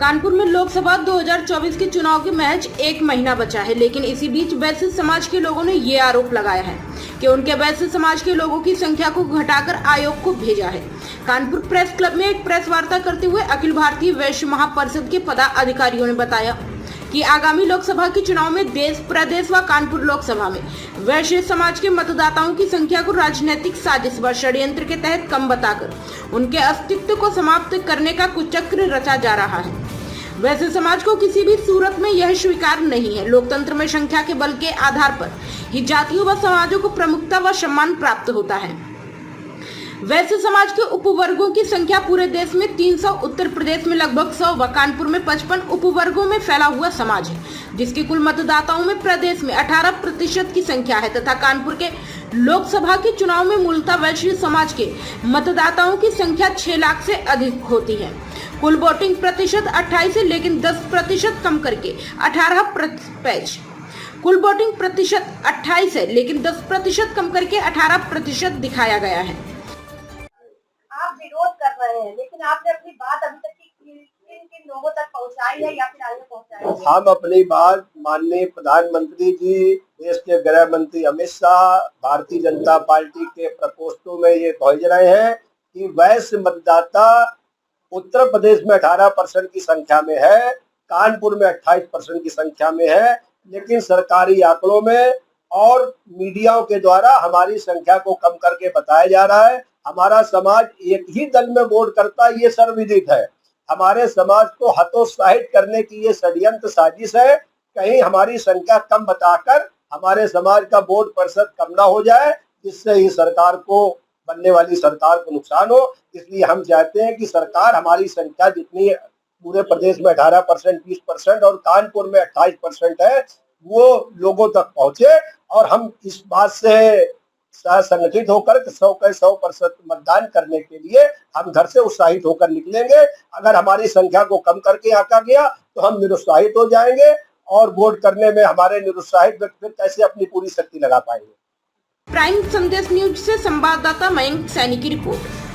कानपुर में लोकसभा 2024 के चुनाव के महज एक महीना बचा है, लेकिन इसी बीच वैश्य समाज के लोगों ने ये आरोप लगाया है कि उनके वैश्य समाज के लोगों की संख्या को घटाकर आयोग को भेजा है। कानपुर प्रेस क्लब में एक प्रेस वार्ता करते हुए अखिल भारतीय वैश्य महापरिषद के पदाधिकारियों ने बताया कि आगामी लोकसभा के चुनाव में देश प्रदेश व कानपुर लोकसभा में वैश्य समाज के मतदाताओं की संख्या को राजनीतिक साजिश व षड्यंत्र के तहत कम बताकर उनके अस्तित्व को समाप्त करने का कुचक्र रचा जा रहा है। वैश्य समाज को किसी भी सूरत में यह स्वीकार नहीं है। लोकतंत्र में संख्या के बल के आधार पर ही जातियों व समाजों को प्रमुखता व सम्मान प्राप्त होता है। वैश्य समाज के उपवर्गों की संख्या पूरे देश में 300, उत्तर प्रदेश में लगभग 100 व कानपुर में 55 उपवर्गों में फैला हुआ समाज है, जिसके कुल मतदाताओं में प्रदेश में 18% की संख्या है तथा कानपुर के लोकसभा के चुनाव में मूलतः वैश्य समाज के मतदाताओं की संख्या 6 लाख से अधिक होती है। कुल वोटिंग प्रतिशत 28 है, लेकिन 10% कम करके 18%। कुल वोटिंग प्रतिशत 28 है, लेकिन 10% कम करके 18% दिखाया गया है। आप विरोध कर रहे हैं, लेकिन आपने अपनी बात अभी तक किन लोगों तक पहुंचाई है या फिर आगे पहुंचाई है? हम अपनी बात माननीय प्रधानमंत्री जी, देश के गृह मंत्री अमित शाह, भारतीय जनता पार्टी के प्रकोष्ठों में ये भेज रहे हैं कि वैश्य मतदाता उत्तर प्रदेश में 18% की संख्या में है, कानपुर में 28% की संख्या में है, लेकिन सरकारी आंकड़ों में और मीडिया के द्वारा हमारी संख्या को कम करके बताया जा रहा है। हमारा समाज एक ही दल में वोट करता है, ये सर्वविदित है। हमारे समाज को हतोत्साहित करने की ये षड्यंत्र साजिश है। कहीं हमारी संख्या कम बताकर हमारे समाज का वोट प्रतिशत कम ना हो जाए, जिससे ही सरकार को, बनने वाली सरकार को नुकसान हो। इसलिए हम चाहते हैं कि सरकार हमारी संख्या जितनी पूरे प्रदेश में 18%, 20% और कानपुर में 28% है, वो लोगों तक पहुंचे और हम इस बात से संगठित होकर 100% मतदान करने के लिए हम घर से उत्साहित होकर निकलेंगे। अगर हमारी संख्या को कम करके आंका गया तो हम निरुत्साहित हो जाएंगे और वोट करने में हमारे निरुत्साहित व्यक्ति कैसे अपनी पूरी शक्ति लगा पाएंगे। प्राइम संदेश न्यूज से संवाददाता मयंक सैनी की रिपोर्ट।